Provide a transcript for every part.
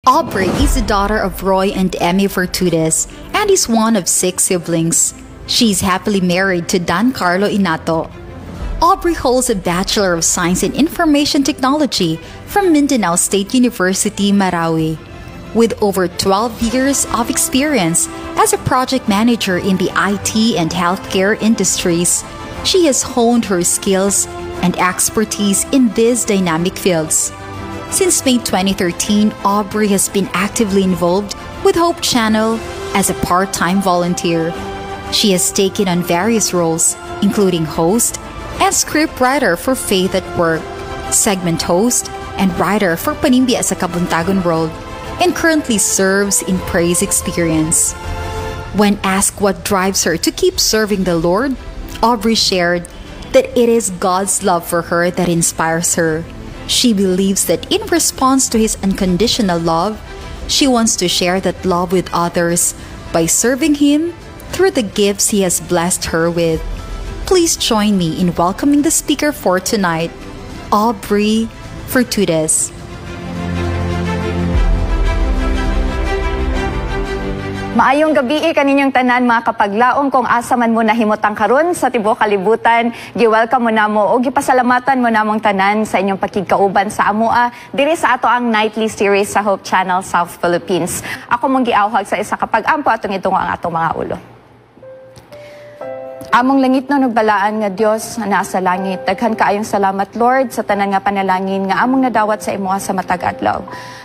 Aubrey is the daughter of Roy and Emmy Virtudes and is one of 6 siblings. She is happily married to Dan Carlo Inato. Aubrey holds a Bachelor of Science in Information Technology from Mindanao State University, Marawi. With over 12 years of experience as a project manager in the IT and healthcare industries, she has honed her skills and expertise in these dynamic fields. Since May 2013, Aubrey has been actively involved with Hope Channel as a part-time volunteer. She has taken on various roles, including host and scriptwriter for Faith at Work, segment host, and writer for Panimbia sa Kabuntagon World, and currently serves in Praise Experience. When asked what drives her to keep serving the Lord, Aubrey shared that it is God's love for her that inspires her. She believes that in response to His unconditional love, she wants to share that love with others by serving Him through the gifts He has blessed her with. Please join me in welcoming the speaker for tonight, Aubrey Virtudes. Maayong gabi kaninyong tanan mga kapaglaom kung asa man mo nahimutang karon sa tibuok kalibutan. Gi-welcome mo namo o gipasalamatan mo namong tanan sa inyong pakigkauban sa amoa diri sa ato ang nightly series sa Hope Channel South Philippines. Ako mong giawhag sa isa ka pag-ampo atong itungo ang atong mga ulo. Among langit na nagbalaan nga Dios na nasa langit. Daghan kaayong salamat Lord sa tanan nga panalangin nga among nadawat sa imo sa matag adlaw.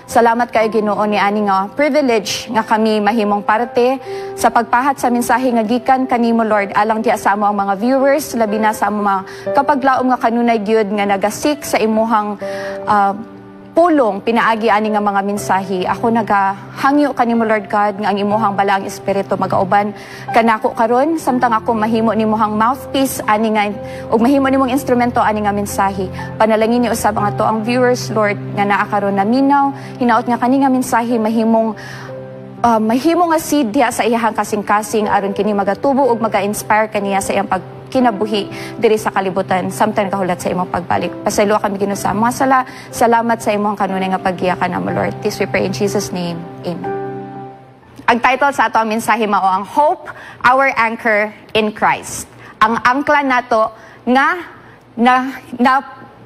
Salamat kay Ginoo ni ani nga privilege nga kami mahimong parte sa pagpahat sa mensahe nga gikan kanimo Lord alang diha sa amo ang mga viewers labi na sa amo mga kapaglaom nga kanunay gyud nga nagasik sa imuhang pulong pinaagi ani nga mga mensahe. Ako nagahangyo kanimo Lord God nga ang imuhang balaang espiritu magauban kanako karon samtang ako mahimo nimuhang mouthpiece ani nga ug mahimo nimong instrumento ani nga mensahe. Panalangin ni usab ang ato ang viewers Lord nga naa karon na minaw hinaot nga kani nga mensahe mahimo nga seed diha sa iyahang kasing-kasing aron kini magatubo ug maga-inspire kaniya sa iyang kinabuhi diri sa kalibutan samtang kahulat sa imong pagbalik. Pasaylo kami Ginoo sa mga salamat sa imong kanunay nga paggiyakan namo Lord. This we pray in Jesus name. Amen. Ang title sa ato ang mensahe mao ang Hope, Our Anchor in Christ. Ang angkla nato nga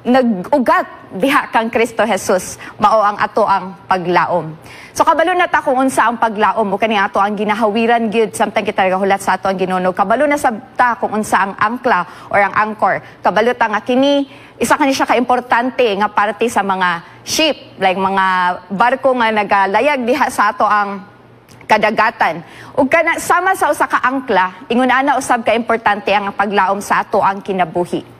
nag-ugat diha kang Kristo Jesus mao ang ato ang paglaom. So kabalo na ta kung unsa ang paglaom o kani ato ang ginahawiran gyud samtang kita gahulat sa ato ang Ginoo. Kabalo na sabta kung unsa ang angkla or ang anchor. Kabalo ta nga kini isa kani siya ka importante nga parte sa mga ship like mga barko nga nagalayag diha sa ato ang kadagatan. Ug kana sama sa usa ka angkla ingon ana usab ka importante ang paglaom sa ato ang kinabuhi.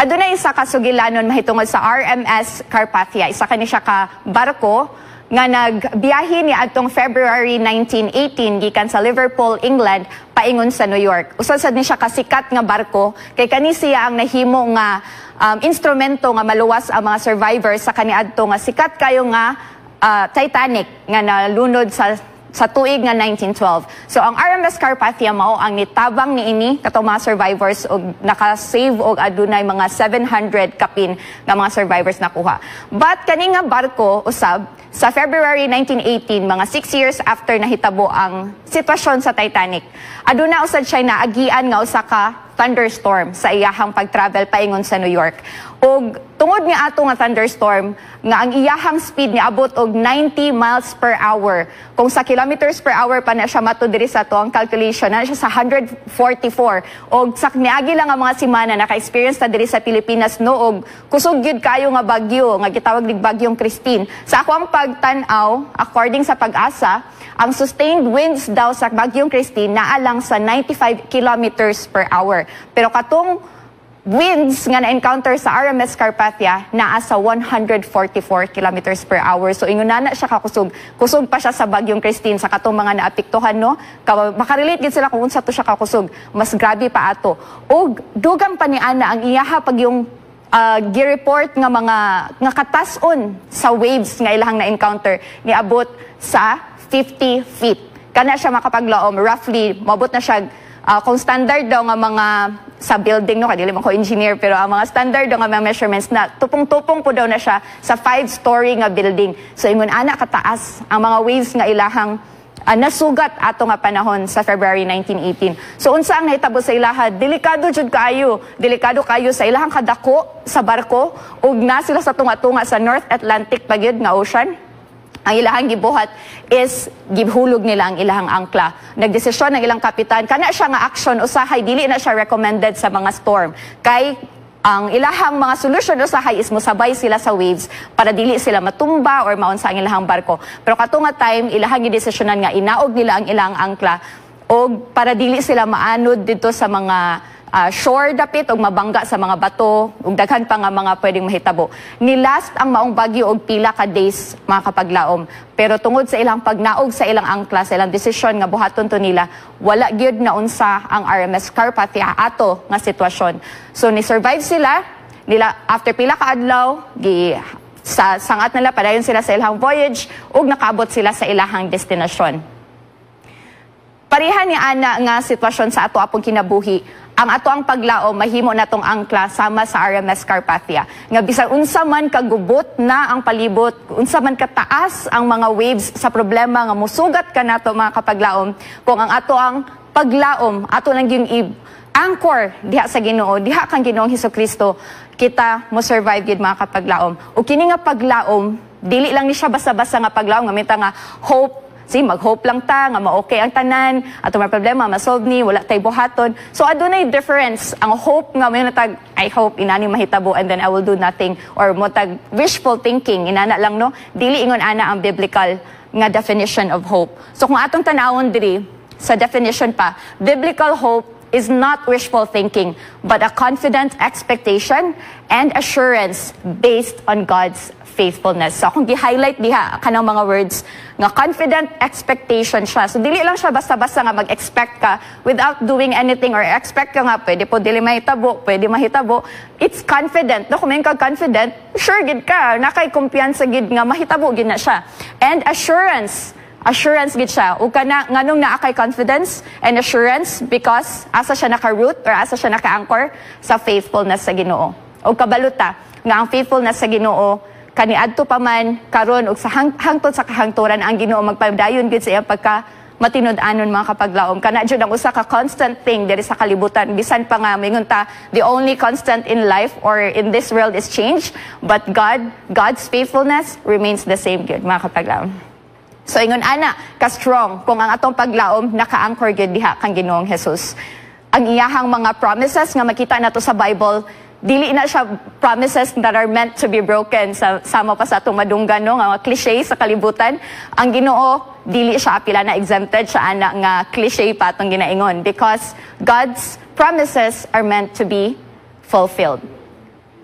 Adunay isa ka sugilanon mahitungod sa RMS Carpathia. Isa kani siya ka barko nga nagbiyahe ni adtong February 1918 gikan sa Liverpool, England paingon sa New York. Usa sad ni siya ka sikat nga barko kay kani siya ang nahimo nga instrumento nga maluwas ang mga survivors sa kaniadto nga sikat kayo nga Titanic nga nalunod sa tuig nga 1912. So ang RMS Carpathia mao ang nitabang niini katong mga survivors og naka-save og adunay mga 700 kapin nga mga survivors nakuha. But kani nga barko usab sa February 1918 mga 6 years after nahitabo ang sitwasyon sa Titanic, aduna usad siya naagian nga usa ka thunderstorm sa iyahang pag-travel paingon sa New York. Og tungod nga ato nga thunderstorm nga ang iyahang speed ni abot og 90 miles per hour. Kung sa kilometers per hour pa na siya mato diri sa to ang calculation na siya sa 144. Og sa niagi lang ang mga semana naka-experience ta diri sa Pilipinas no og kusog gyud kayo nga bagyo nga gitawag nig bagyong Christine. Sa ako ang pagtan-aw according sa Pag-asa, ang sustained winds daw sa bagyong Christine naa lang sa 95 kilometers per hour. Pero katong winds nga na-encounter sa RMS Carpathia naa sa 144 kilometers per hour. So ingon na siya kakusog. Kusog pa siya sa bagyong Christine sa katong mga naapektuhan no. Makarelate gid sila kung unsa to siya kakusog. Mas grabe pa ato. Og dugang pa ni ana ang iyaha pag yung gi-report nga mga nga katason sa waves nga ilahang na-encounter niabot sa 50 feet. Kana siya makapaglaom roughly mabot na siya kung standard daw nga mga sa building, no, kadili man ko engineer, pero ang mga standard nga mga measurements na tupong-tupong po daw na siya sa 5-story nga building. So ingon ana kataas ang mga waves nga ilahang nasugat ato nga panahon sa February 1918. So unsa ang nahitabo sa ilaha? Delikado kayo sa ilahang kadako sa barko ug na sila sa tunga-tunga sa North Atlantic pagyud nga ocean. Ang ilahang gibuhat is gihulog nila ang ilahang angkla. Nagdesisyon ng ilang kapitan kana siya nga action usahay dili na siya recommended sa mga storm kay ang ilahang mga solusyon usahay is mosabay sila sa waves para dili sila matumba or maunsa ang ilahang barko. Pero katunga time ilahang gidesisyonan nga inaog nila ang ilahang angkla og para dili sila maanod dito sa mga shore dapit og mabangga sa mga bato ug daghan pa nga mga pwedeng mahitabo. Nilast ang maong bagyo og pila ka days mga kapaglaom. Pero tungod sa ilang pagnaog sa ilang angkla, sa ilang desisyon nga buhaton to nila, wala gyud na unsa ang RMS Carpathia ato nga sitwasyon. So ni survive sila after pila ka adlaw sa sangat nila padayon sila sa ilang voyage ug nakaabot sila sa ilahang destinasyon. Pareha ni ana nga sitwasyon sa ato apong kinabuhi. Ang ato ang paglaom mahimo natong angkla sama sa RMS Carpathia. Nga bisan unsa man kagubot na ang palibot, unsa man kataas ang mga waves sa problema nga musugat ka nato mga kapaglaom, kung ang ato ang paglaom, ato lang yung anchor diha sa Ginoo, diha kang Ginoong Hesukristo, kita mo survive gid mga kapaglaom. O kini nga paglaom, dili lang ni siya basa-basa nga paglaom, nga mita nga hope. Mag-hope lang ta, nga ma-okay ang tanan, ato may problema, ma-solve ni, wala tay buhaton. So, adunay difference. Ang hope nga, may natag, I hope, inani mahitabo, and then I will do nothing. Or motag wishful thinking, inana lang, no? Dili ingon ana ang biblical nga definition of hope. So, kung atong tanawon diri, sa definition pa, biblical hope is not wishful thinking, but a confident expectation and assurance based on God's faithfulness. So akong gi-highlight diha kanang mga words nga confident expectation siya. So dili lang siya basta-basta nga mag-expect ka without doing anything or expect ka nga pwede po dili mahitabo, pwede mahitabo. It's confident. No, kung may ka confident, sure gid ka, nakay kumpiyansa gid nga mahitabo gid na siya. And assurance gid siya. Ug kana nganong naa kay confidence and assurance because asa siya naka-root or asa siya naka-anchor sa faithfulness sa Ginoo. Ug kabaluta nga ang faithfulness sa Ginoo kaniadto pa man karon og sa hangtod sa kahangturan ang Ginoo magpadayon gid sa iyang pagka matinud-anon mga kapaglaom. Kana jud ang usa ka constant thing diri sa kalibutan. Bisan pa nga mingon ta the only constant in life or in this world is change, but God's faithfulness remains the same gid mga kapaglaom. So ingon ana ka strong kung ang atong paglaom naka-anchor gid diha kang Ginoong Hesus. Ang iyahang mga promises nga makita nato sa Bible, dili na siya promises that are meant to be broken. Sama pa sa atong madunggan, no, nga cliche sa kalibutan. Ang Ginoo, dili siya apila na exempted siya ana nga cliche pa atong ginaingon because God's promises are meant to be fulfilled.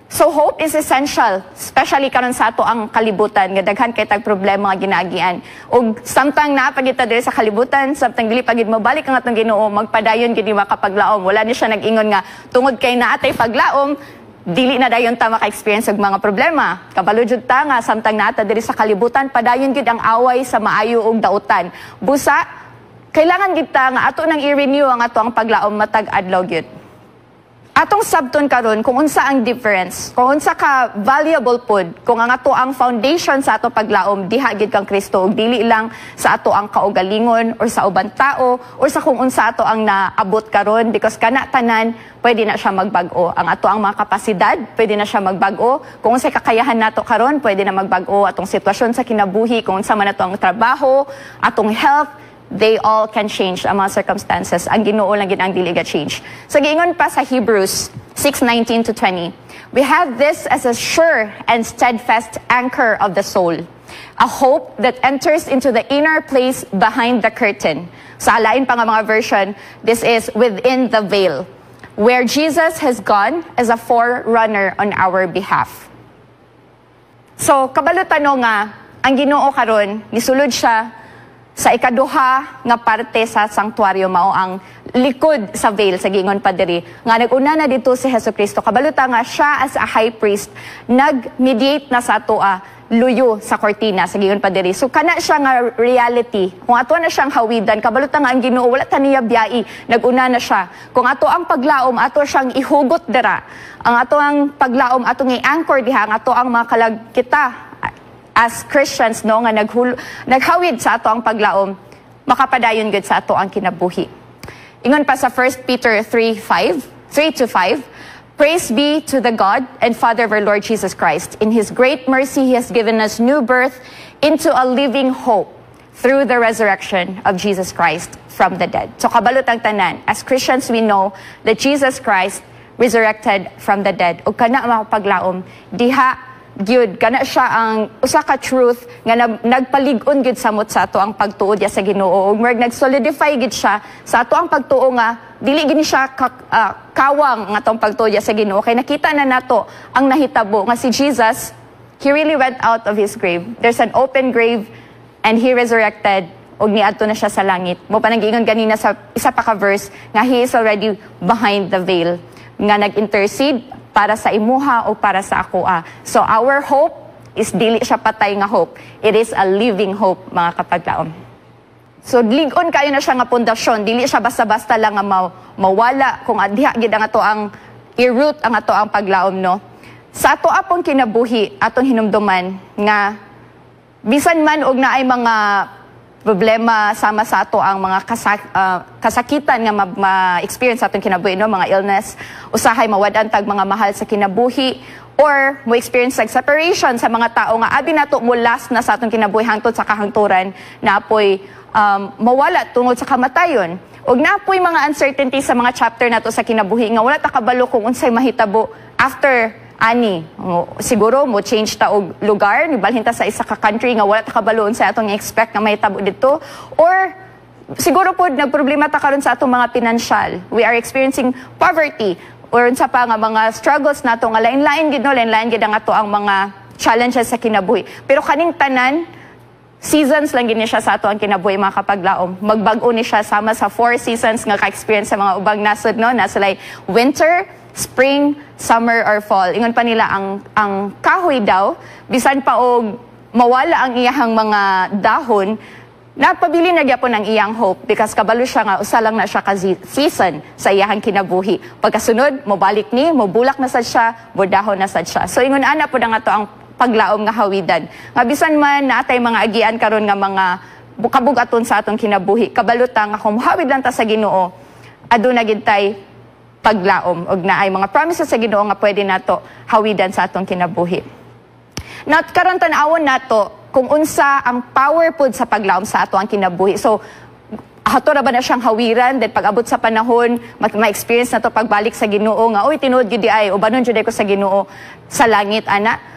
So hope is essential, especially karon sa ato ang kalibutan nga daghan kay tag problema nga ginaagian. Ug samtang napagita diri sa kalibutan, samtang dili pagid mabalik ang atong Ginoo, magpadayon gid ni makapaglaom. Wala ni siya nag-ingon nga tungod kay naatay paglaom, dili na dayon ta maka-experience og mga problema. Kabalo jud ta nga samtang naata diri sa kalibutan, padayon gid ang away sa maayo ug dautan. Busa kailangan gid ta nga ato nang i-renew ang ato ang paglaom matag adlaw gyud. Atong sabton karon kung unsa ang difference, kung unsa ka valuable pod, kung ang ato ang foundation sa ato paglaom diha gid kang Kristo ug dili lang sa ato ang kaugalingon or sa ubang tao or sa kung unsa ato ang naabot karon because kana tanan pwede na siya magbag-o. Ang ato ang mga kapasidad pwede na siya magbag-o. Kung unsay kakayahan nato karon pwede na magbag-o. Atong sitwasyon sa kinabuhi, kung unsa man ato ang trabaho, atong health, they all can change ang mga circumstances. Ang Ginoo lang gid ang dili ga-change. So giingon pa sa Hebrews 6:19 to 20. We have this as a sure and steadfast anchor of the soul, a hope that enters into the inner place behind the curtain. Sa alain pa nga mga version, this is within the veil, where Jesus has gone as a forerunner on our behalf. So kabalutan no nga ang Ginoo karon nisulod siya sa ikaduha nga parte sa sanktuaryo mao ang likod sa veil sa giingon pa diri nga nag-una na dito si Hesukristo. Kabaluta nga siya as a high priest nag-mediate na sa atoa luyo sa kortina sa giyon pa diri. So kana siya nga reality. Kung ato na siyang hawidan, kabalutan nga ang Ginoo wala ta niya biyai, naguna na siya. Kung ato ang paglaom, ato siyang ihugot dira. Ang ato ang paglaom, ato nga anchor diha, ang ato ang mga kalag kita as Christians no nga naghawid sa ato ang paglaom, makapadayon gud sa ato ang kinabuhi. Ingon pa sa 1 Peter 3:5, Praise be to the God and Father of our Lord Jesus Christ. In His great mercy, He has given us new birth into a living hope through the resurrection of Jesus Christ from the dead. So kabalot ang tanan. As Christians, we know that Jesus Christ resurrected from the dead. O kana makapaglaom, diha gyud kana siya ang usa ka truth nga nagpalig-on gyud samot sa ato ang pagtuo diya sa Ginoo. Ug nag-solidify gyud siya sa ato ang pagtuo nga dili gini siya kawang nga atong pagtuo diya sa Ginoo. Kay nakita na nato ang nahitabo nga si Jesus, He really went out of His grave. There's an open grave and He resurrected ug niadto na siya sa langit. Mo pa nag-ingon ganina sa isa pa ka verse nga He is already behind the veil nga nag-intercede para sa imuha o para sa akoa. So our hope is dili siya patay nga hope. It is a living hope, mga kapaglaom. So ligon kayo na siya nga pundasyon, dili siya basta-basta lang nga mawala kung adhiha gid ang ato ang i-root ang ato ang paglaom no. Sa ato apong kinabuhi, atong hinumduman nga bisan man og naay mga problema sama sa ato ang mga kasakitan nga ma-experience sa atong kinabuhi no, mga illness, usahay mawadan tag mga mahal sa kinabuhi or mo experience like separation sa mga tao nga abi nato mo last na sa atong kinabuhi hangtod sa kahangturan na apoy mawala tungod sa kamatayon. Og napoy mga uncertainty sa mga chapter nato sa kinabuhi nga wala ta kabalo kung unsay mahitabo after ani. Siguro mo change ta og lugar, nibalhin ta sa isa ka country nga wala ta kabaloon sa atong expect nga mahitabo dito, or siguro pod nagproblema ta karon sa atong mga pinansyal. We are experiencing poverty or unsa pa nga mga struggles nato nga lain-lain gid no, lain-lain gid ang ato ang mga challenges sa kinabuhi. Pero kaning tanan seasons lang gini siya sa ato ang kinabuhi, mga kapaglaom. Magbag-o ni siya sama sa 4 seasons nga ka-experience sa mga ubang nasod no, nasa like winter, spring, summer, or fall. Ingon pa nila ang kahoy daw, bisan pa og mawala ang iyahang mga dahon, napabili na gyapon ang iyang hope because kabalo siya nga usa lang na siya ka season sa iyahang kinabuhi. Pagkasunod, mobalik ni, mobulak na sad siya, bodahon na sad siya. So ingon ana pud ang ato ang paglaom nga hawidan. Nga bisan man natay mga agian karon nga mga bukabugaton sa atong kinabuhi, kabalota nga kung hawid lang ta sa Ginoo, aduna gid tay paglaom og naay mga promises sa Ginoo nga pwede nato hawidan sa atong kinabuhi. Not karon tan-awon nato kung unsa ang power pud sa paglaom sa ato ang kinabuhi. So ato ra ba na siyang hawiran then pag-abot sa panahon ma-experience nato pagbalik sa Ginoo nga oy tinuod gyud ay ubanon jud ko sa Ginoo sa langit ana.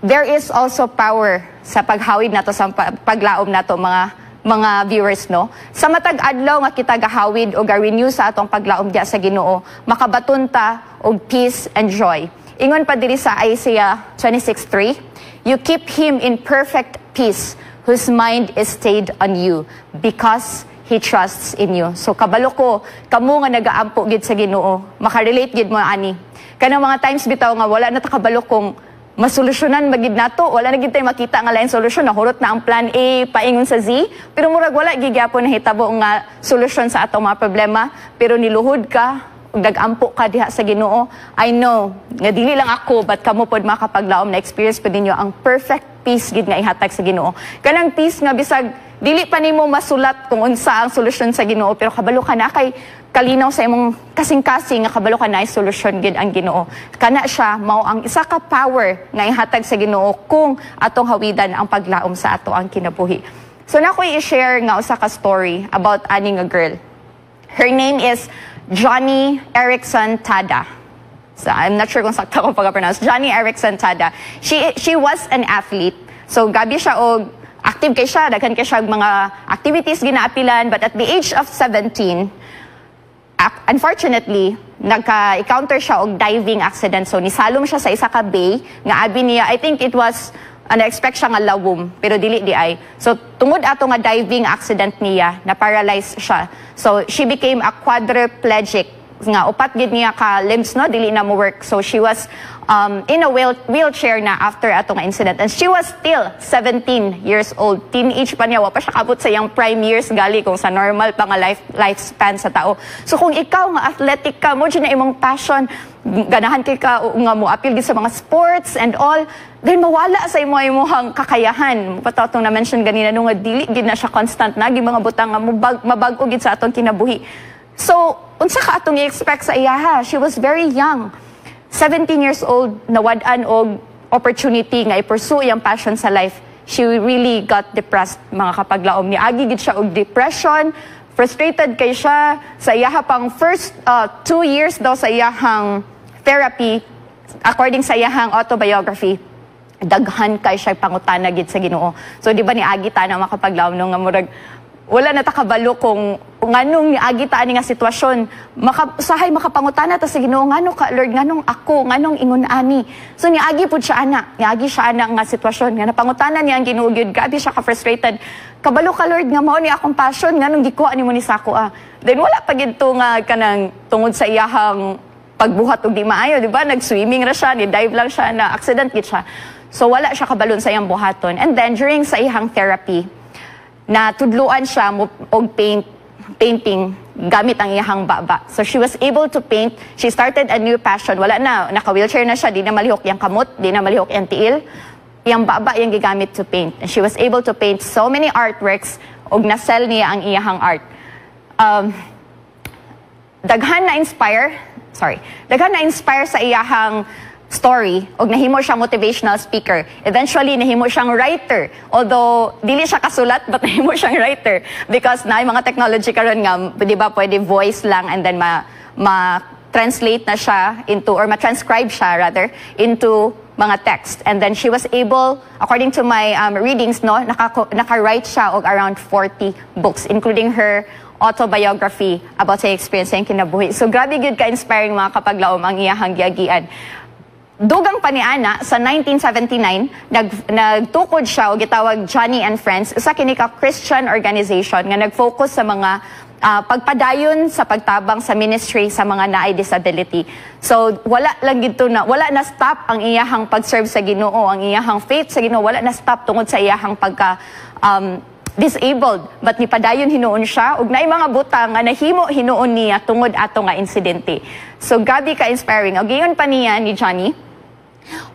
There is also power sa paghawid nato sa paglaom nato mga viewers no. Sa matag adlaw nga kita gahawid o ga-renew sa atong paglaom diya sa Ginoo, makabaton ta og peace and joy. Ingon pa diri sa Isaiah 26:3, you keep him in perfect peace whose mind is stayed on you because he trusts in you. So kabalo ko kamo nga nagaampo gid sa Ginoo, makarelate gid mo ani. Kanang mga times bitaw nga wala na ta kabalo kung masolusyonan magid nato, wala na gid tay makita nga lain solusyon, nahurot na ang plan A paingon sa Z, pero murag wala gid gyapon nahitabo nga solusyon sa atong mga problema, pero niluhod ka ug nagampo ka diha sa Ginoo. I know nga dili lang ako but kamo pod makapaglaom na experience pud ninyo ang perfect peace gid nga ihatag sa Ginoo. Kanang peace nga bisag dili pa nimo masulat kung unsa ang solusyon sa Ginoo, pero kabalo ka na kay kalinaw sa imong kasing-kasing nga kabalo ka na solusyon gid ang Ginoo. Kana siya mao ang isa ka power nga ihatag sa Ginoo kung atong hawidan ang paglaom sa ato ang kinabuhi. So na ko i-share nga usa ka story about ani nga girl. Her name is Joni Eareckson Tada. So I'm not sure kung sakto ko pag-pronounce. Joni Eareckson Tada. She was an athlete. So gabi siya og active kay siya, daghan kay siya mga activities ginaapilan, but at the age of 17, unfortunately, nagka-encounter siya og diving accident. So nisalom siya sa isa ka bay nga abi niya, I think it was na-expect siya nga lawom, pero dili di ay. So tungod ato nga diving accident niya, na-paralyze siya. So she became a quadriplegic nga upat gid niya ka limbs no dili na mo work, so she was in a wheelchair na after atong incident, and she was still 17 years old. Teenage pa niya, wa pa siya kabot sa iyang prime years gali kung sa normal pa nga lifespan sa tao. So kung ikaw nga athletic ka mo na imong passion, ganahan kay ka nga mo appeal gid sa mga sports and all, then mawala sa imong kakayahan. Patotong na mention ganina no nga dili gid na siya constant na mga butang nga mabag-o gid sa atong kinabuhi. So unsa ka atong i-expect sa iyaha? She was very young. 17 years old, nawad-an og opportunity nga i-pursue iyang passion sa life. She really got depressed, mga kapaglaom. Niagi gid siya og depression, frustrated kay siya sa iyaha pang first 2 years daw sa iyahang therapy, according sa iyahang autobiography. Daghan kay siya pangutana gid sa Ginoo. So di ba niagi ta na mga kapaglaom nga murag wala na takabalo kung nganong niagi ta ani nga sitwasyon, usahay makapangutana ta sa Ginoo, ngano ka Lord, nganong ako, nganong ingon ani. So niagi pud siya niagi siya ana nga sitwasyon nga napangutana niya ang Ginoo gyud, gabi siya ka frustrated. Kabalo ka Lord nga mao ni akong passion, nganong gikuha nimo ni sako Then wala pa gid to nga kanang tungod sa iyahang pagbuhat og di maayo, di ba? Nag-swimming ra siya, ni dive lang siya, na accident gid siya. So wala siya kabalon sa iyang buhaton. And then during sa iyang therapy, na tudluan siya og painting gamit ang iyahang baba. So she was able to paint. She started a new passion. Wala na, naka-wheelchair na siya, di na malihok yung kamot, di na malihok yung tiil. Yung baba yung gigamit to paint. And she was able to paint so many artworks og na-sell niya ang iyahang art. Daghan na-inspire sa iyahang story og nahimo siyang motivational speaker. Eventually nahimo siyang writer, although dili siya kasulat, but nahimo siyang writer because naay mga technology karon nga di ba pwede voice lang and then ma-translate na siya into, or ma-transcribe siya rather into mga text. And then she was able, according to my readings, no, naka-write siya og around 40 books, including her autobiography about sa experience sa kinabuhi. So grabe gyud ka-inspiring mga kapaglaom ang iyahang giagian. Dugang pa ni Ana, sa 1979, nagtukod siya o gitawag Johnny and Friends, isa kini ka Christian organization nga nag-focus sa mga pagpadayon sa pagtabang sa ministry sa mga naay disability. So wala na stop ang iyahang pag-serve sa Ginoo, ang iyahang faith sa Ginoo, wala na stop tungod sa iyahang pagka disabled, but ni padayon hinuon siya ug naay mga butang nga nahimo hinuon niya tungod ato nga insidente. So gabi ka inspiring. Og giyon pa niya ni Johnny,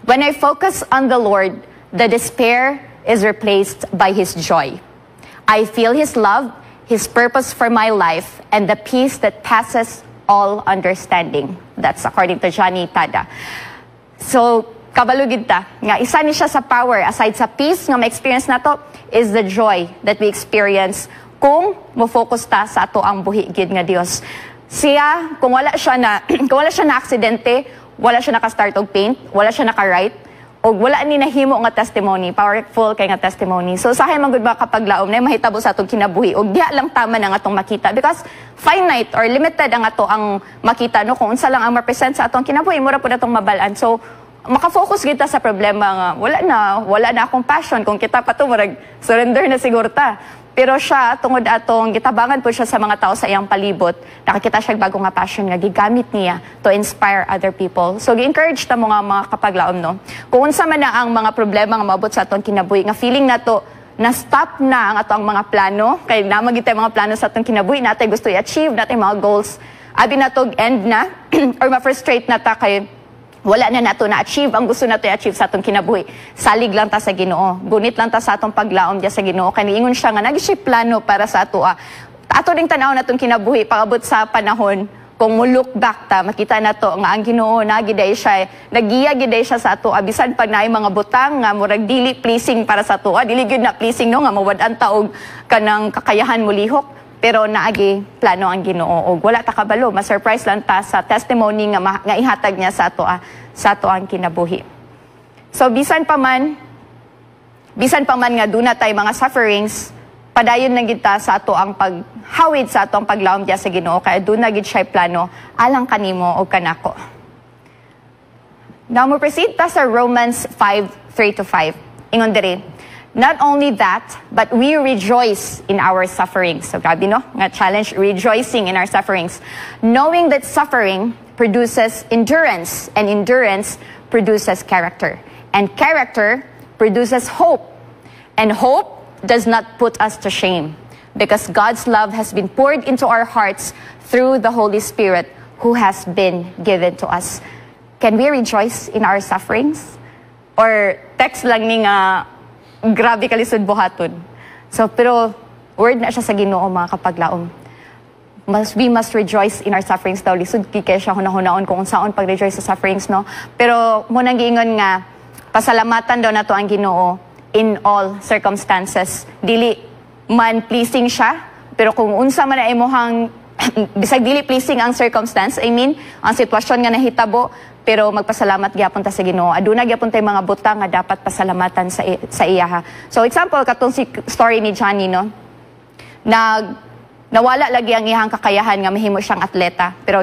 when I focus on the Lord, the despair is replaced by His joy. I feel His love, His purpose for my life, and the peace that passes all understanding. That's according to Johnny Tada. So kabalugid ta nga isa ni siya sa power aside sa peace nga ma-experience nato is the joy that we experience kung mo-focus ta sa ato ang buhi gid nga Dios. Siya kung wala siya na aksidente, wala siya naka-start og paint, wala siya naka-write, og wala ni nahimo nga testimony, powerful kay nga testimony. So sahay man gud ba kapaglaom na mahitabo sa atong kinabuhi og diha lang tama na nga atong makita because finite or limited ang ato ang makita no kung unsa lang ang ma-present sa atong kinabuhi, mura pud atong mabalaan. So makafocus kita sa problema nga wala na akong passion, kung kita pa to murag surrender na siguro ta. Pero siya tungod atong gitabangan po siya sa mga tao sa iyang palibot, nakakita siya bago nga passion nga gigamit niya to inspire other people. So gi-encourage ta mo nga mga kapaglaom no, kung unsa man na ang mga problema nga maabot sa atong kinabuhi nga feeling nato na stop na ang atong mga plano, kay namang gitay mga plano sa atong kinabuhi natay gusto i-achieve, natay mga goals abi natog end na or ma-frustrate na ta kay wala na nato na-achieve ang gusto nato i-achieve sa atong kinabuhi. Salig lang ta sa Ginoo. Gunit lang ta sa atong paglaom diya sa Ginoo. Kay niingon siya nga nag-isip plano para sa ato. Ato ding tanaw natong kinabuhi paabot sa panahon kung mo look back ta makita nato nga ang Ginoo nagiday siya, nagiya giday siya sa ato bisan pag naay mga butang nga murag dili pleasing para sa ato. Dili gyud na pleasing no nga mawad-an ta og kanang kakayahan mo lihok. Pero naagi plano ang Ginoo og wala ta kabalo, ma-surprise lang ta sa testimony nga ihatag niya sa ato ang kinabuhi. So bisan pa man nga duna tay mga sufferings, padayon na gid ta sa ato ang paghawid sa ato ang paglaom diya sa Ginoo kay duna gid siya plano alang kanimo og kanako. Now mo proceed ta sa Romans 5:3-5. Ingon diri, Not only that, but we rejoice in our sufferings. So grabe no, nga challenge, rejoicing in our sufferings. Knowing that suffering produces endurance, and endurance produces character. And character produces hope. And hope does not put us to shame, because God's love has been poured into our hearts through the Holy Spirit who has been given to us. Can we rejoice in our sufferings? Or text lang ni nga, grabe kalisod buhaton. So, pero word na siya sa Ginoo mga kapaglaom. We must rejoice in our sufferings daw. Lisod kaya siya hunahunaon kung saan pag-rejoice sa sufferings, no? Pero munang giingon nga, pasalamatan daw na to ang Ginoo in all circumstances. Dili man pleasing siya, pero kung unsa man ay imuhang bisag dili pleasing ang circumstance, I mean, ang sitwasyon nga nahitabo, pero magpasalamat gyapon ta sa Ginoo. Aduna gyapon tay mga butang nga dapat pasalamatan sa iya. So example katong si story ni Johnny, no. Nawala lagi ang iyang kakayahan nga mahimo siyang atleta, pero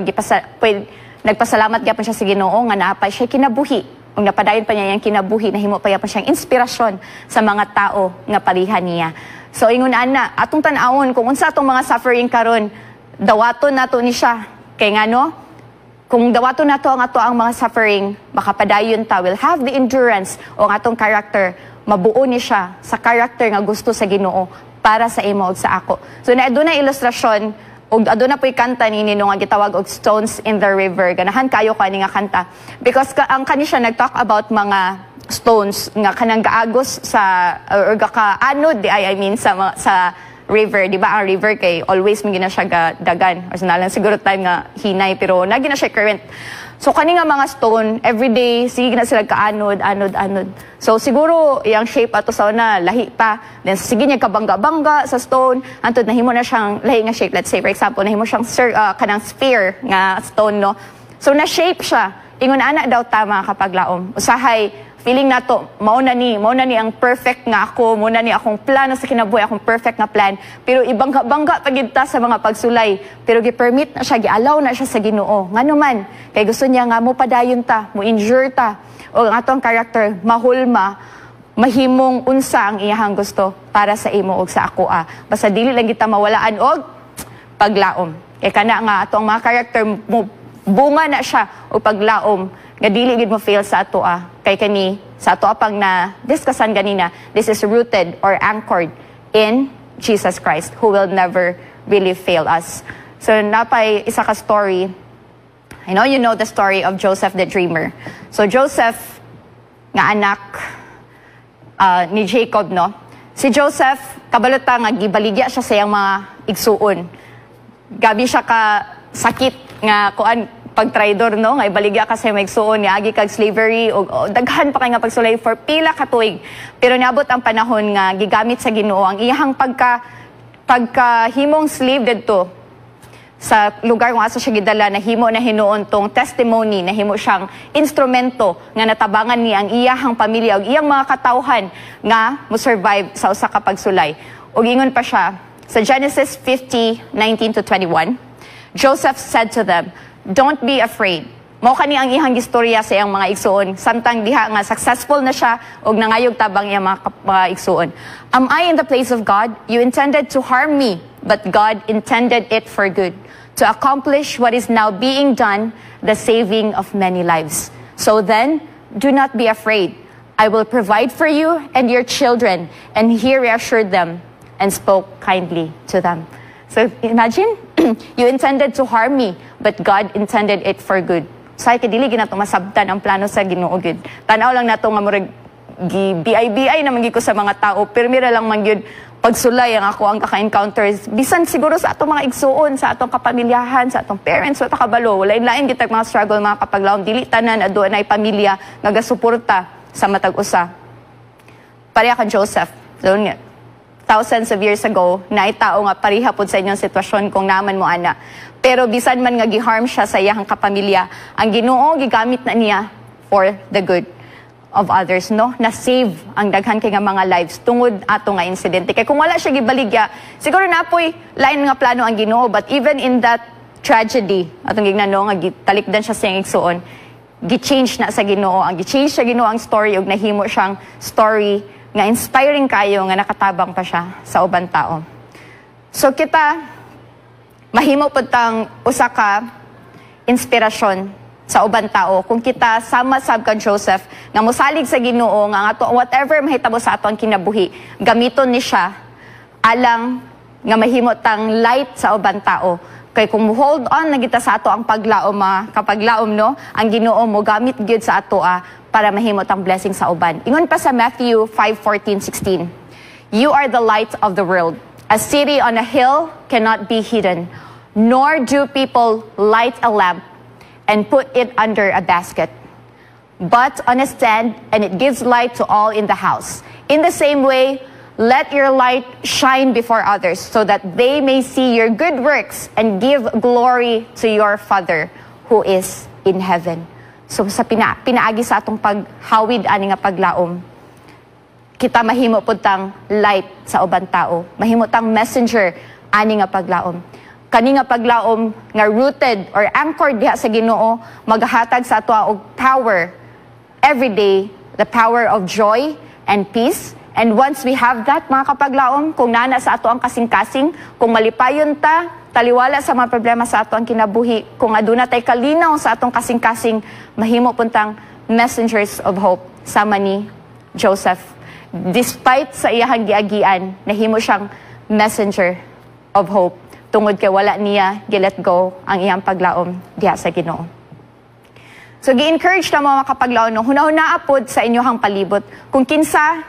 nagpasalamat gyapon siya sa Ginoo nga naapay siya kinabuhi. Ug napadayon pa niya yang kinabuhi, nahimo pa gyapon siyang inspirasyon sa mga tao nga parihan niya. So ingon ana, atong tan-awon kung unsa atong mga suffering karon, dawaton nato ni siya. Kay ngano? Kung dawato na to ang mga suffering, makapadayon ta, will have the endurance o ang atong character, mabuo ni siya sa character nga gusto sa Ginoo para sa imo ug sa ako. So na aduna ilustrasyon ug aduna po'y kanta ni Nino nga gitawag og Stones in the River. Ganahan kayo kani nga kanta because ang kani siya nag-talk about mga stones nga kanang gaagos sa or gakaanod I mean sa river, di ba? Ang river kay always may gina siya dagan. Or sanalang siguro time nga hinay, pero nagina siya current. So kani nga mga stone, everyday, sige na sila kaanod, anod. So siguro, yung shape ato sa una, lahi pa. Then sige niya kabangga-bangga sa stone, antod nahimo na siyang lahi nga shape. Let's say, for example, nahimo siyang kanang sphere nga stone, no? So na-shape siya. Ingon ana daw tama kapaglaom. Usahay, feeling nato mauna ni ang perfect nga ako, muna ni akong plano sa kinabuhi, akong perfect nga plan, pero ibangga pagid ta sa mga pagsulay, pero gi-permit na siya, gi-allow na siya sa Ginoo. Ngano man kay gusto niya nga mo padayon ta, mo injure ta, o ang atong character mahulma, mahimong unsa ang iyahang gusto para sa imo ug sa ako. Basta dili lang kita mawalaan og paglaom. Kay kana nga atong mga character mo bunga na siya o paglaom nga dili gid mo fail sa ato kay kani sa ato pang na discussan ganina, this is rooted or anchored in Jesus Christ who will never really fail us. So napay isa ka story. I know you know the story of Joseph the dreamer. So Joseph nga anak ni Jacob, no. Si Joseph kabalota nga gibaligya siya sa iyang mga igsuon. Gabi siya ka sakit nga kuan pag-traidor, no? Nga ibaligya ka sa maigsuon, niagi kag slavery, o daghan pa kay nga pagsulay for pila ka tuig. Pero niabot ang panahon nga gigamit sa Ginoo ang iyang pagkahimong slave didto sa lugar kung asa siya gidala, nahimo na hinuon tong testimony, nahimo siyang instrumento nga natabangan niya ang iyahang pamilya ug iyang mga katawhan nga mo survive sa usa ka pagsulay. Ug ingon pa siya sa Genesis 50:19-21, Joseph said to them, "Don't be afraid." Mao kani ang ihang istorya sa iyang mga igsuon. Samtang diha nga successful na siya ug nangayog tabang iyang mga igsuon. "Am I in the place of God? You intended to harm me, but God intended it for good, to accomplish what is now being done, the saving of many lives. So then, do not be afraid. I will provide for you and your children." And he reassured them and spoke kindly to them. So imagine, you intended to harm me, but God intended it for good. So ay kadili ginato masabtan ang plano sa Ginoo gid. Tanaw lang nato nga murag BI naman gid ko sa mga tao, pero mira lang man gyud pagsulay ang ako ang kaka-encounters. Bisan siguro sa atong mga igsuon, sa atong kapamilyahan, sa atong parents, sa kabalo, lain-lain gitag mga struggle, mga kapaglawom, dili tanan adto na pamilya nga gasuporta sa matag usa. Pareha kan Joseph. So, thousands of years ago, naitao nga pariha pod sa inyong sitwasyon kung naman mo ana. Pero bisan man nga giharm siya sa iyang kapamilya, ang Ginoo gigamit na niya for the good of others, no? Na-save ang daghan kay nga mga lives tungod ato nga insidente. Kay kung wala siya gibaligya, siguro napoy lain nga plano ang Ginoo, but even in that tragedy, atong gignano nga gitalikdan siya sa iyang igsuon, gi-change na sa Ginoo. Ang gi-change sa Ginoo ang story ug nahimo siyang story nga inspiring kayo nga nakatabang pa siya sa ubang tao. So kita mahimo pud tang usa ka inspirasyon sa ubang tao kung kita sama sab kan Joseph nga mosalig sa Ginoo nga ato whatever mahitabo sa ato ang kinabuhi gamiton ni siya alang nga mahimo tang light sa ubang tao. Kay kung hold on na kita sa ato ang paglaom kapaglaom no ang Ginoo mo gamit gyud sa ato para mahimo tang blessing sa uban. Ingon pa sa Matthew 5:14-16. You are the light of the world. A city on a hill cannot be hidden, nor do people light a lamp and put it under a basket, but on a stand, and it gives light to all in the house. In the same way, let your light shine before others, so that they may see your good works and give glory to your Father who is in heaven. So sa pinaagi sa atong paghawid ani nga paglaom, kita mahimo pud tang light sa ubang tao, mahimo tang messenger ani nga paglaom. Kani nga paglaom nga rooted or anchored diha sa Ginoo maghatag sa ato og power every day, the power of joy and peace. And once we have that, mga kapaglaom, kung nana sa ato ang kasing-kasing, kung malipayon ta, taliwala sa mga problema sa ato ang kinabuhi, kung aduna tay kalinaw sa atong kasing-kasing, mahimo puntang messengers of hope sama ni Joseph. Despite sa iyahang giagian, nahimo siyang messenger of hope. Tungod kay wala niya gi-let go ang iyang paglaom diha sa Ginoo. So gi-encourage na mga kapaglaom no, hunahuna apod sa inyohang palibot kung kinsa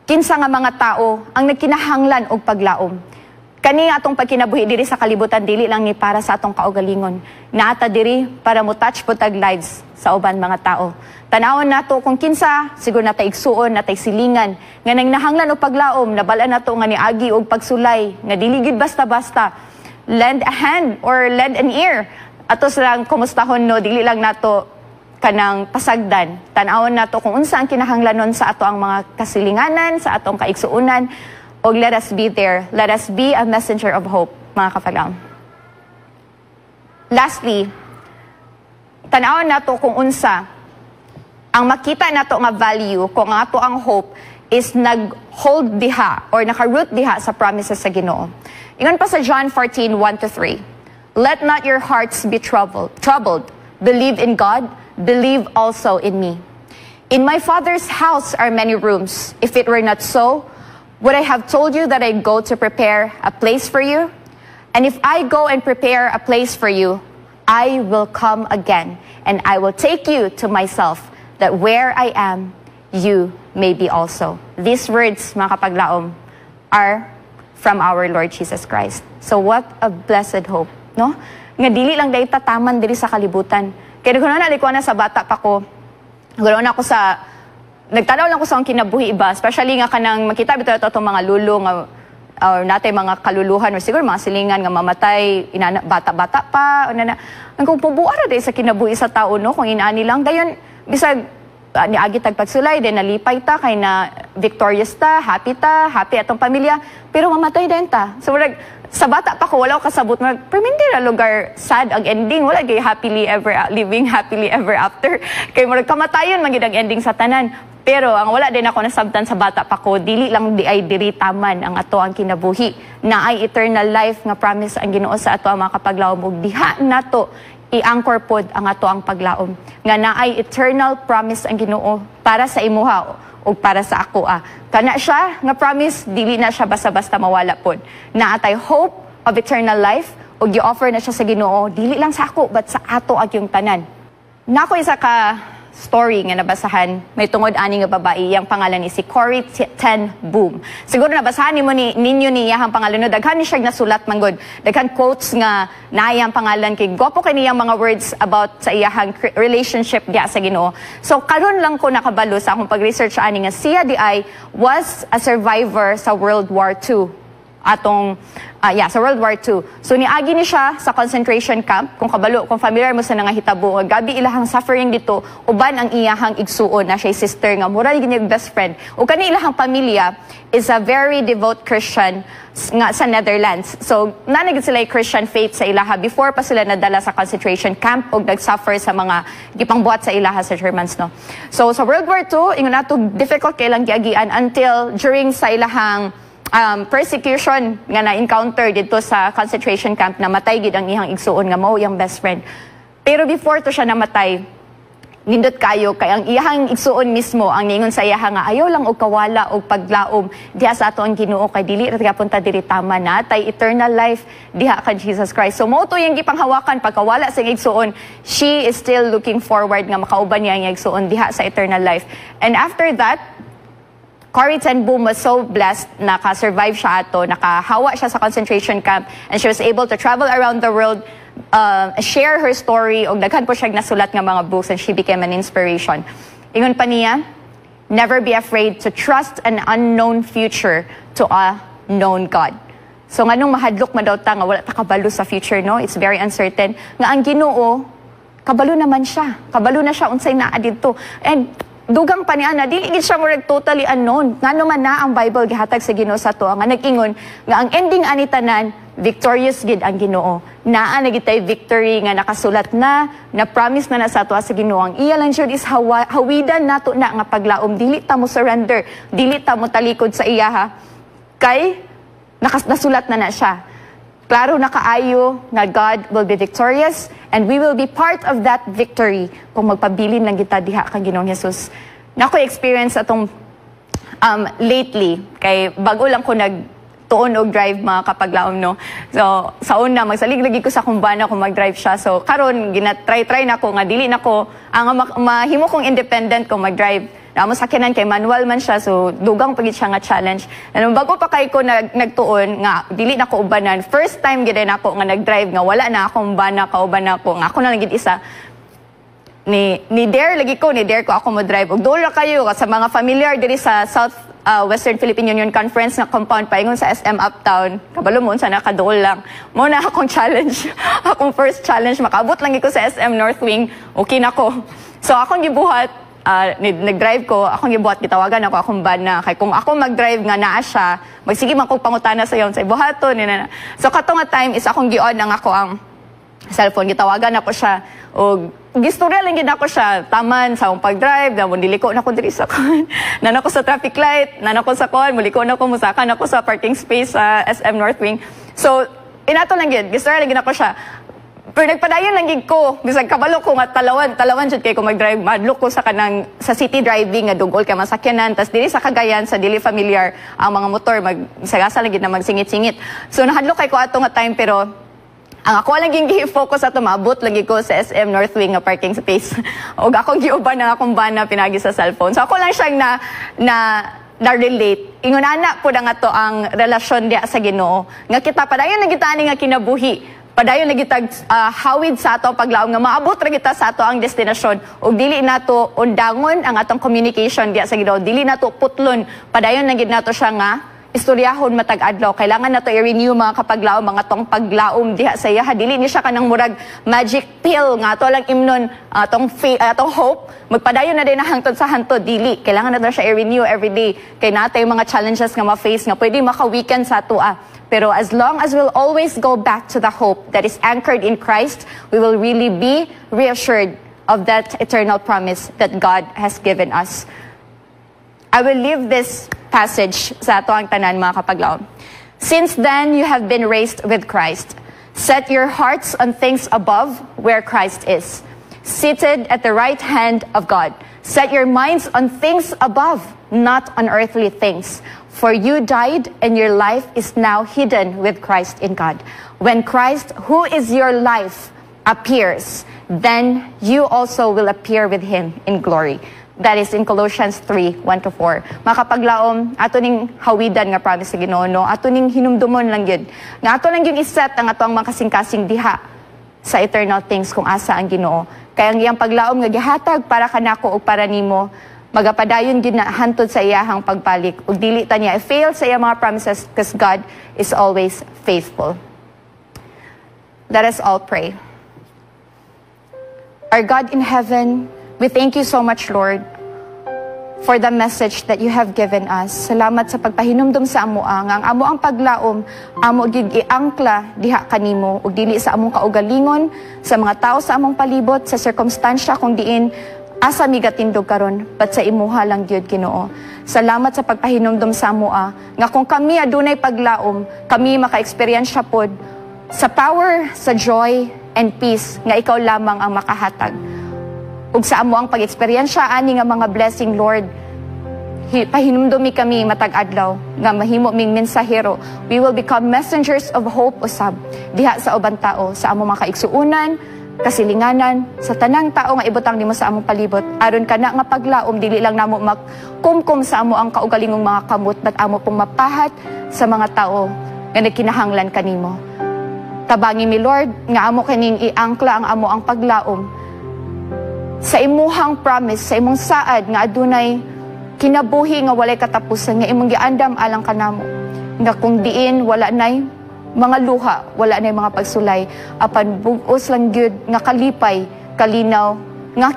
nga mga tao ang nagkinahanglan og paglaom. Kani atong pagkinabuhi diri sa kalibutan dili lang ni para sa atong kaugalingon. Naata diri para mo touch putag lives sa uban mga tao. Tanawon nato kung kinsa siguro natay igsuon, natay silingan nga nangnahanglan og paglaom, nabalaan nato nga niagi og pagsulay nga dili gid basta-basta. Lend a hand or lend an ear. Atos lang kumustahon no, dili lang nato kanang pasagdan. Tanawon nato kung unsa ang kinahanglanon sa ato ang mga kasilinganan, sa atong kaigsuonan. O let us be there. Let us be a messenger of hope, mga kapaglaom. Lastly, tanawon nato kung unsa ang makita nato nga value kung ang ato ang hope is nag-hold diha or naka-root diha sa promises sa Ginoo. Ingon pa sa John 14:1-3. Let not your hearts be troubled. Believe in God, believe also in me. In my Father's house are many rooms. If it were not so, would I have told you that I go to prepare a place for you? And if I go and prepare a place for you, I will come again, and I will take you to myself, that where I am, you may be also. These words, mga kapaglaom, are from our Lord Jesus Christ. So what a blessed hope, no? Nga dili lang dahil tataman diri sa kalibutan. Kaya kung nalikuan na sa bata pa ko, nagtanaw lang ko sa akong kinabuhi iba, especially nga kanang makita bitaw itong mga lulo nga or natay mga kaluluhan or siguro mga silingan nga mamatay bata-bata pa ang kung pubuara day sa kinabuhi sa tao no kung inaani lang dayon bisag niagi tagpagsulay din nalipay ta kay na victorious ta happy atong pamilya pero mamatay din ta so sa bata pa ko wala ko kasabot perminti na lugar sad ang ending wala gay living happily ever after kay murag kamatayon man gid ang ending sa tanan. Pero ang wala din ako nasabtan sa bata pa ko, dili lang di ay diri taman ang ato ang kinabuhi. Na ay eternal life nga promise ang Ginoo sa ato ang mga kapaglaom ug diha nato i-anchor pod ang ato ang paglaom. Nga na ay eternal promise ang Ginoo para sa imuha o para sa ako. Kana siya nga promise, dili na siya basta-basta mawala pod. Na atay hope of eternal life ug gi-offer na siya sa Ginoo, dili lang sa ako but sa ato ag yung tanan. Nako isa ka story nga nabasahan, may tungod ani nga babae, yang pangalan ni si Corrie ten Boom. Siguro nabasahan ninyo niya ang pangalan no, daghan ni siya nasulat manggod. Daghan quotes nga naayang pangalan kay gopo kay niyang mga words about sa iyahang relationship diha sa Ginoo. So karon lang ko nakabalo sa akong pag-research ani nga siya di ay was a survivor sa World War II. atong sa World War II. So niagi ni siya sa concentration camp. Kung familiar mo sa nangahitabo, gabi ilahang suffering dito, uban ang iyahang igsuon na siya sister nga mura gini best friend. O kani ilahang pamilya is a very devout Christian nga sa Netherlands. So nanagid sila Christian faith sa ilaha before pa sila nadala sa concentration camp o nagsuffer sa mga gipangbuhat sa ilaha sa Germans, no. So sa World War II, ingon nato difficult kay lang giagian until during sa ilahang persecution nga na-encounter dito sa concentration camp, na matay gid ang iyang igsuon nga mao iyang best friend. Pero before to siya namatay, nindot kayo kay ang iyang igsuon mismo ang ningon sa iya nga ayaw lang og kawala og paglaom diha sa ato ang Ginoo, kay dili ra punta diri tama na tay eternal life diha ka Jesus Christ. So mo to yung gipanghawakan pagkawala sa igsuon, she is still looking forward nga makauban niya ang igsuon diha sa eternal life. And after that, Corrie ten Boom was so blessed, naka-survive siya ato, nakahawa siya sa concentration camp, and she was able to travel around the world, share her story, og daghan po siya nasulat nga mga books, and she became an inspiration. Ingon pa niya, never be afraid to trust an unknown future to a known God. So nganong mahadlok man daw ta nga wala ta kabalo sa future, no? It's very uncertain. Nga ang Ginoo, kabalo naman siya. Kabalo na siya unsay naa didto. And dugang pa niya na, dili gid siya murag totally unknown. Nga naman na ang Bible gihatag sa Ginoo sa to, nga nag-ingon, nga ang ending ani tanan, victorious gid ang Ginoo. Naa na gid tay victory nga nakasulat na promise na sa to sa Ginoo. Ang iya lang jud is hawidan nato na nga paglaom, dili ta mo surrender, dili ta mo talikod sa iya ha. Kay nasulat na siya. Klaro na kaayo nga God will be victorious and we will be part of that victory kung magpabilin lang kita diha kang Ginoong Hesus. Nako experience atong lately kay bago lang ko nagtuon og drive mga kapaglaom, no. So sa una magsalig lagi ko sa kumbana kung mag-drive siya. So karon ginatry nako nga dili nako ang mahimo kong independent kung mag-drive. Namo sakyanan kay manual man siya, so dugang pagit siya nga challenge. And bago pa kay ko nagtuon nga dili na ko ubanan, first time gid nako nga nag-drive nga wala na akong bana kauban nako nga ako na lang gid isa. Ni dare ko ako mo drive. Og dola kayo sa mga familiar diri sa South Western Philippine Union Conference nga compound paingon sa SM Uptown. Kabalo mo unsa nakadol lang. Mo na akong challenge. Akong first challenge makaabot lang ko sa SM North Wing. Okay nako. So akong gibuhat nag-drive ko, akong gibuhat, gitawagan ako akong bana. Kay kung ako mag-drive nga naa siya, magsige man kong pangutana sa yon sa ibuhaton. So katong nga time is akong gion ang ako ang cellphone, gitawagan ako siya. O gistorya lang gid ako siya, taman sa akong pag-drive, na diliko na ko diri sa kon. Nanako sa traffic light, nanako sa kon, muliko na ko, musakan ako sa parking space sa SM North Wing. So, inato lang gid, gistorya lang gid ako siya. Pero nagpadayon lang gid ko, bisag kabalo ko nga talawan jud kay ko mag-drive, madlok ko sa city driving nga dugol kay masakyanan, tas dili sa Cagayan sa dili familiar ang mga motor magsagasa lang gid na magsingit-singit. So nahadlok kay ko ato nga time, pero ang ako lang gid focus ato maabot lagi ko sa SM North Wing nga parking space. Og akong giuban na akong bana pinagi sa cellphone. So ako lang siyang na-relate. Ingon ana po nga to ang relasyon diya sa Ginoo. Nga kita padayon na kita ani nga kinabuhi. Padayon lagi tag hawid sa ato paglaom nga maabot ra kita sa ato ang destinasyon, ug dili nato undangon ang atong communication diya sa Ginoo, dili nato putlon. Padayon na gid nato siya nga istoryahon matag adlaw. Kailangan nato i-renew mga kapaglaom, mga tong paglaom diha sa iya. Dili ni siya kanang murag magic pill nga ato lang imnon atong hope. Magpadayon na din na hangtod sa hantod, dili. Kailangan nato siya i-renew every day. Kay natay mga challenges nga ma-face nga pwede maka-weaken sa atoa. Pero as long as we'll always go back to the hope that is anchored in Christ, we will really be reassured of that eternal promise that God has given us. I will leave this passage sa ato ang tanan mga kapaglaom. Since then you have been raised with Christ. Set your hearts on things above where Christ is, seated at the right hand of God. Set your minds on things above, not on earthly things. For you died, and your life is now hidden with Christ in God. When Christ, who is your life, appears, then you also will appear with Him in glory. That is in Colossians 3:1-4. Mga kapaglaom, ato ning hawidan nga promise sa Ginoo, no? Ato ning hinumdumon lang yun. Nga ato lang yung iset ang ato ang mga kasing-kasing diha sa eternal things kung asa ang Ginoo. Kaya ang iyang paglaom nga gihatag para kanako o para nimo, magapadayon gyud na hantod sa iyahang pagbalik ug dili ta niya i-fail sa iyang mga promises because God is always faithful. Let us all pray. Our God in heaven, we thank you so much, Lord, for the message that you have given us. Salamat sa pagpahinumdum sa amo ang amo ang paglaom, amo gid iangkla diha kanimo ug dili sa among kaugalingon, sa mga tao sa among palibot, sa sirkumstansya kung diin asa mi gatindog karon, but sa imuha lang gyud Ginoo. Salamat sa pagpahinumdum sa amo nga kung kami adunay paglaom, kami maka-eksperyensya pod sa power, sa joy and peace nga ikaw lamang ang makahatag. Ug sa amo ang pag-eksperyensya ani nga mga blessing, Lord, pahinumdumi kami matag adlaw nga mahimo ming mensahero. We will become messengers of hope usab diha sa ubang tao, sa amo mga kaigsuunan, kasilinganan, sa tanang tao nga ibutang nimo sa among palibot. Aron kana nga paglaom dili lang namo magkumkum sa amo ang kaugalingong mga kamot, but amo pong mapahat sa mga tao nga nagkinahanglan kanimo. Tabangi mi, Lord, nga amo kining iangkla ang amo ang paglaom sa imuhang promise, sa imong saad nga adunay kinabuhi nga walay katapusan, nga imong giandam alang kanamo. Nga kung diin wala nay mga luha, wala nay mga pagsulay, apan bugos lang gyud nga kalipay, kalinaw, nga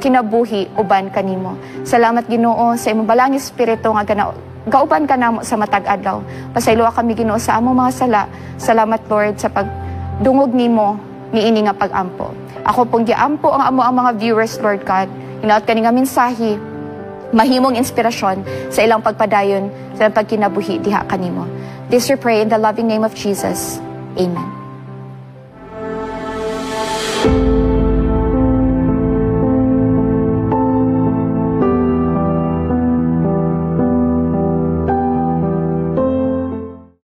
kinabuhi uban kanimo. Salamat Ginoo sa imong balang espiritu nga gauban kanamo sa matag adlaw. Pasayloa kami Ginoo sa among mga sala. Salamat Lord sa pagdungog nimo niini nga pag-ampo. Ako pong giampo ang amo ang mga viewers, Lord God. Hinaot ka nga mensahe, mahimong inspirasyon sa ilang pagpadayon, sa ilang pagkinabuhi diha kanimo. This we pray in the loving name of Jesus. Amen.